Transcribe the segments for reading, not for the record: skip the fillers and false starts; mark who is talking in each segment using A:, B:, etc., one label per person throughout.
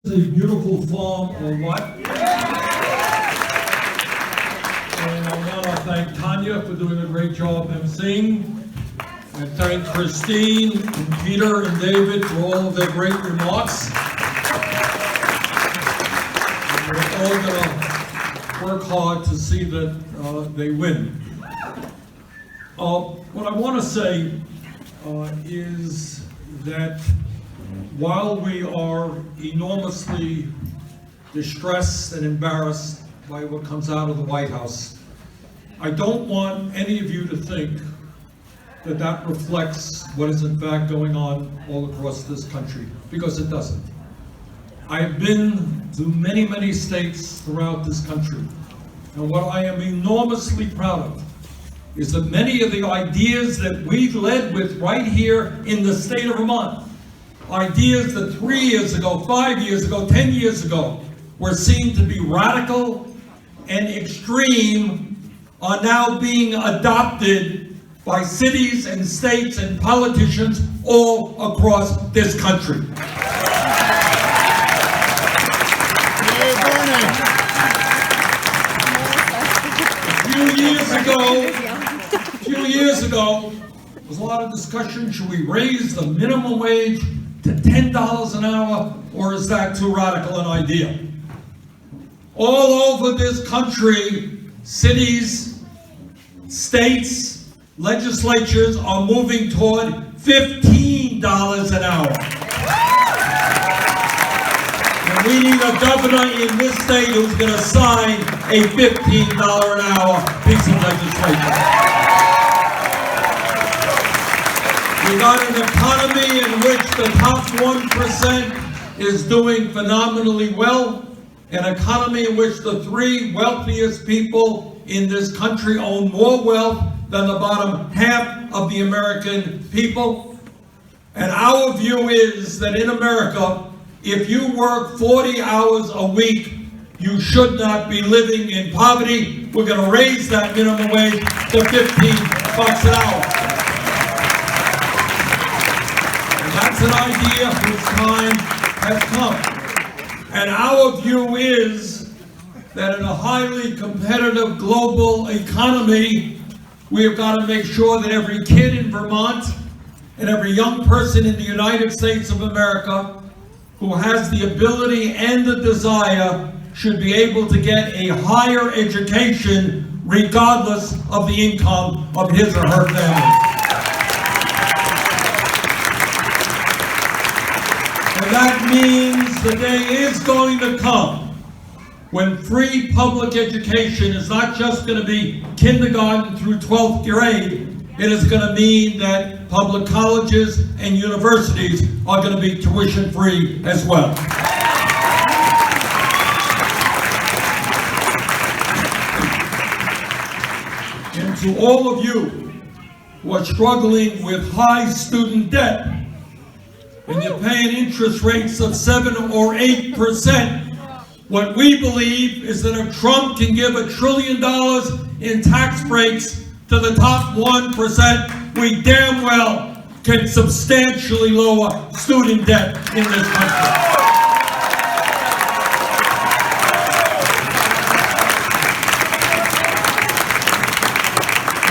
A: It's a beautiful farm or what? And I want to thank Tanya for doing a great job emceeing, and thank Christine and Peter and David for all of their great remarks. And we're all going to work hard to see that they win. What I want to say is that while we are enormously distressed and embarrassed by what comes out of the White House, I don't want any of you to think that that reflects what is in fact going on all across this country, because it doesn't. I have been to many, many states throughout this country, and what I am enormously proud of is that many of the ideas that we've led with right here in the state of Vermont, ideas that 3 years ago, 5 years ago, 10 years ago were seen to be radical and extreme, are now being adopted by cities and states and politicians all across this country. A few years ago, there was a lot of discussion, should we raise the minimum wage to $10 an hour, or is that too radical an idea? All over this country, cities, states, legislatures are moving toward $15 an hour. And we need a governor in this state who's going to sign a $15 an hour piece of legislation. We got an economy in which the top 1% is doing phenomenally well, an economy in which the 3 wealthiest people in this country own more wealth than the bottom half of the American people. And our view is that in America, if you work 40 hours a week, you should not be living in poverty. We're going to raise that minimum wage to $15 an hour. That's an idea whose time has come. And our view is that in a highly competitive global economy, we have got to make sure that every kid in Vermont and every young person in the United States of America who has the ability and the desire should be able to get a higher education regardless of the income of his or her family. And that means the day is going to come when free public education is not just going to be kindergarten through 12th grade, it is going to mean that public colleges and universities are going to be tuition free as well. And to all of you who are struggling with high student debt, and you're paying interest rates of 7 or 8%, what we believe is that if Trump can give $1 trillion in tax breaks to the top 1%, we damn well can substantially lower student debt in this country.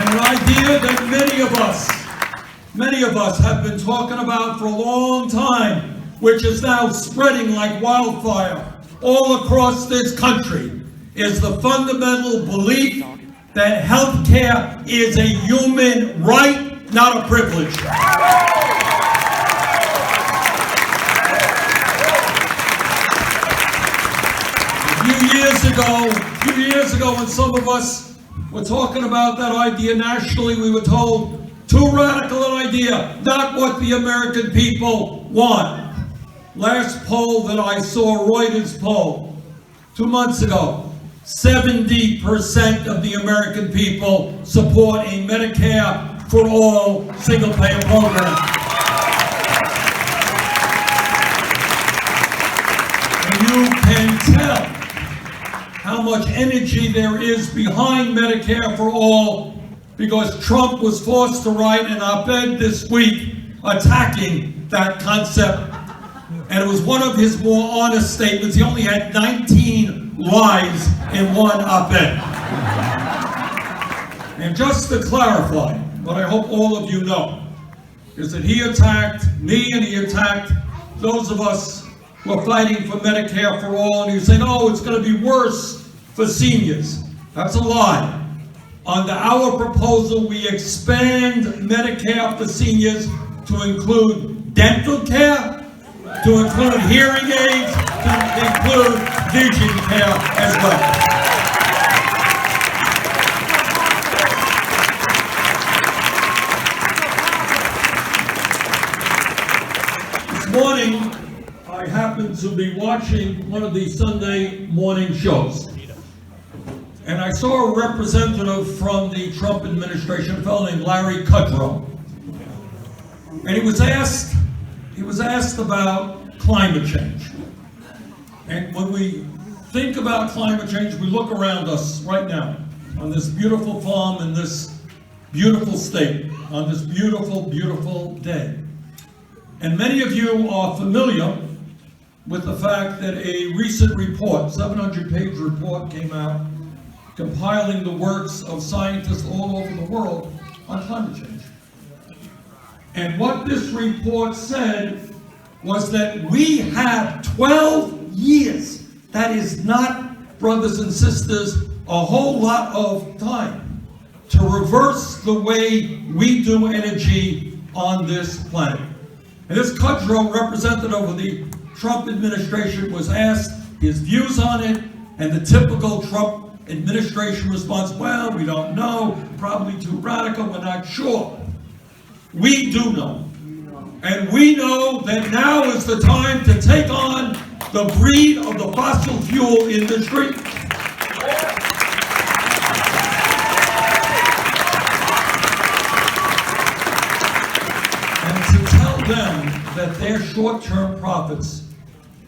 A: And an idea that many of us have been talking about for a long time, which is now spreading like wildfire all across this country, is the fundamental belief that health care is a human right, not a privilege. A few years ago, when some of us were talking about that idea nationally, we were told, too radical an idea, not what the American people want. Last poll that I saw, Reuters poll, 2 months ago, 70% of the American people support a Medicare for all single-payer program. And you can tell how much energy there is behind Medicare for all because Trump was forced to write an op-ed this week attacking that concept. And it was one of his more honest statements. He only had 19 lies in one op-ed. And just to clarify, what I hope all of you know, is that he attacked me and he attacked those of us who are fighting for Medicare for all, and he was saying, oh, it's going to be worse for seniors. That's a lie. Under our proposal, we expand Medicare for seniors to include dental care, to include hearing aids, to include vision care as well. This morning, I happened to be watching one of the Sunday morning shows, and I saw a representative from the Trump administration, a fellow named Larry Kudlow, and he was asked about climate change. And when we think about climate change, we look around us right now on this beautiful farm in this beautiful state, on this beautiful, beautiful day. And many of you are familiar with the fact that a recent report, 700-page report, came out compiling the works of scientists all over the world on climate change. And what this report said was that we have 12 years. That is not, brothers and sisters, a whole lot of time to reverse the way we do energy on this planet. And this Kudlow, representative of the Trump administration, was asked his views on it, and the typical Trump administration response, well, we don't know, probably too radical, we're not sure. We do know. And we know that now is the time to take on the greed of the fossil fuel industry. And to tell them that their short-term profits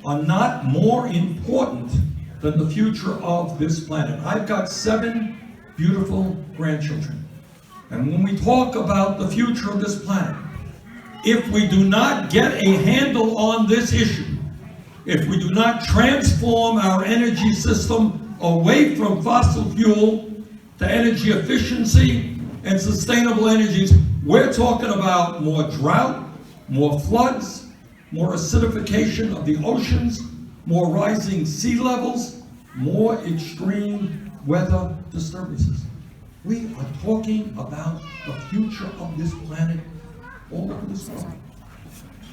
A: are not more important than the future of this planet. I've got 7 beautiful grandchildren. And when we talk about the future of this planet, if we do not get a handle on this issue, if we do not transform our energy system away from fossil fuel to energy efficiency and sustainable energies, we're talking about more drought, more floods, more acidification of the oceans, more rising sea levels, more extreme weather disturbances. We are talking about the future of this planet all over this world.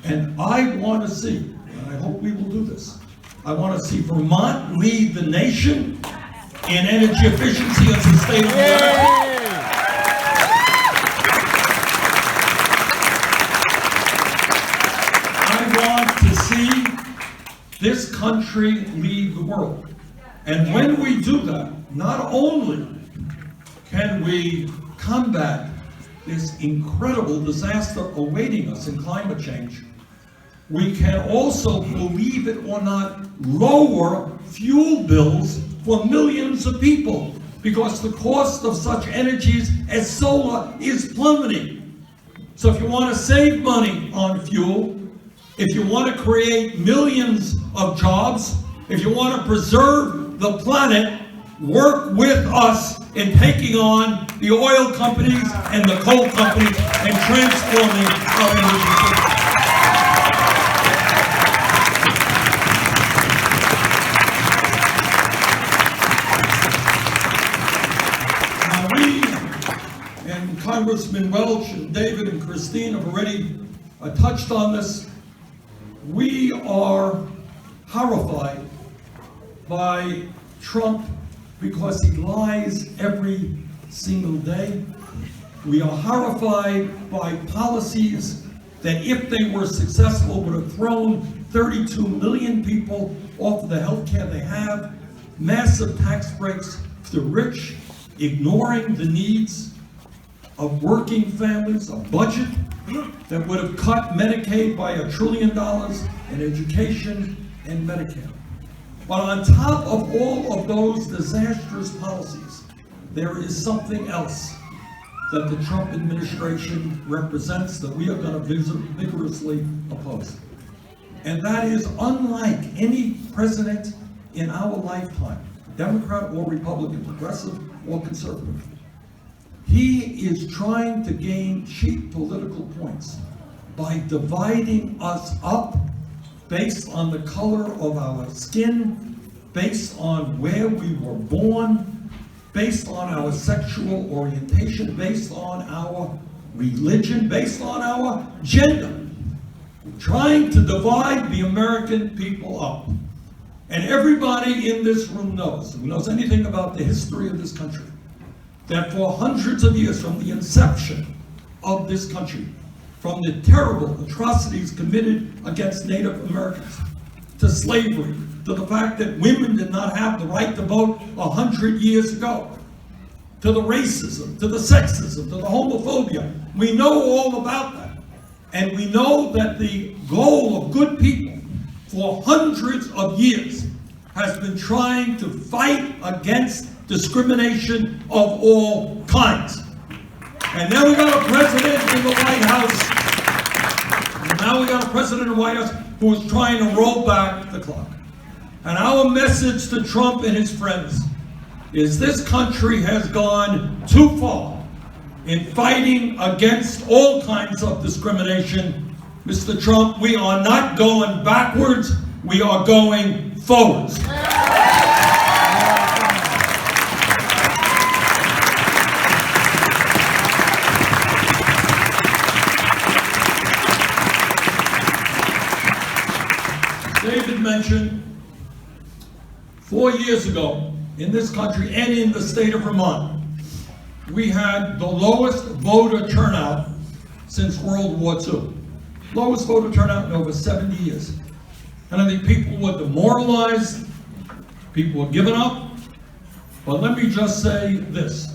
A: And I want to see, and I hope we will do this, I want to see Vermont lead the nation in energy efficiency and sustainable energy. This country lead the world. And when we do that, not only can we combat this incredible disaster awaiting us in climate change, we can also, believe it or not, lower fuel bills for millions of people, because the cost of such energies as solar is plummeting. So if you want to save money on fuel, if you want to create millions of jobs, if you want to preserve the planet, work with us in taking on the oil companies and the coal companies and transforming our energy system. Now we, and Congressman Welch and David and Christine have already touched on this. We are horrified by Trump because he lies every single day. We are horrified by policies that, if they were successful, would have thrown 32 million people off of the health care they have, massive tax breaks for the rich, ignoring the needs of working families, a budget that would have cut Medicaid by $1 trillion, and education and Medicare. But on top of all of those disastrous policies, there is something else that the Trump administration represents that we are going to vigorously oppose. And that is unlike any president in our lifetime, Democrat or Republican, progressive or conservative. He is trying to gain cheap political points by dividing us up based on the color of our skin, based on where we were born, based on our sexual orientation, based on our religion, based on our gender, trying to divide the American people up. And everybody in this room knows, who knows anything about the history of this country, that for hundreds of years, from the inception of this country, from the terrible atrocities committed against Native Americans, to slavery, to the fact that women did not have the right to vote 100 years ago, to the racism, to the sexism, to the homophobia. We know all about that. And we know that the goal of good people for hundreds of years has been trying to fight against discrimination of all kinds. And now we got a president in the White House. And now we got a president in the White House who is trying to roll back the clock. And our message to Trump and his friends is this country has gone too far in fighting against all kinds of discrimination. Mr. Trump, we are not going backwards, we are going forwards. David mentioned 4 years ago in this country and in the state of Vermont, we had the lowest voter turnout since World War II. Lowest voter turnout in over 70 years. And I think people were demoralized, people were giving up. But let me just say this.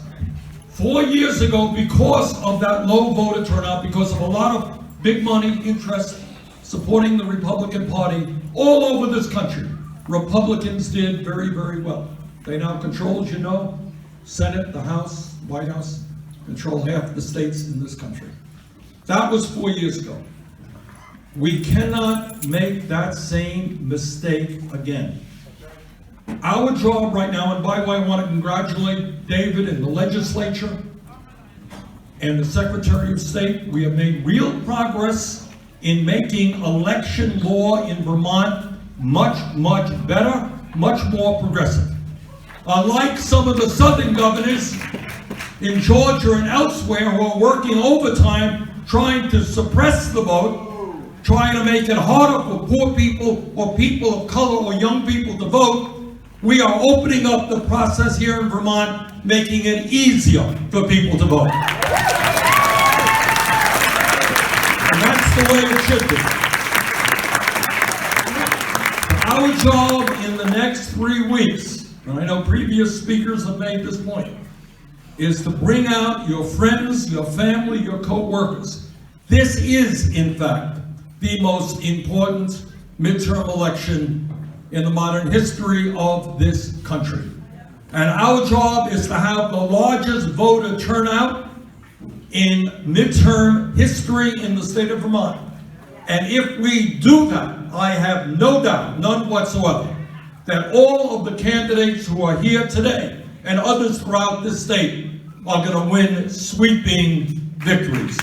A: 4 years ago, because of that low voter turnout, because of a lot of big money interest supporting the Republican Party all over this country, Republicans did very, very well. They now control, as you know, Senate, the House, White House, control half the states in this country. That was 4 years ago. We cannot make that same mistake again. Our job right now, and by the way, I want to congratulate David and the legislature and the Secretary of State. We have made real progress in making election law in Vermont much, much better, much more progressive. Unlike some of the southern governors in Georgia and elsewhere who are working overtime trying to suppress the vote, trying to make it harder for poor people or people of color or young people to vote, we are opening up the process here in Vermont, making it easier for people to vote. And that's the way it should be. Our job in the next 3 weeks, and I know previous speakers have made this point, is to bring out your friends, your family, your co-workers. This is, in fact, the most important midterm election in the modern history of this country. And our job is to have the largest voter turnout in midterm history in the state of Vermont. And if we do that, I have no doubt, none whatsoever, that all of the candidates who are here today and others throughout this state are going to win sweeping victories.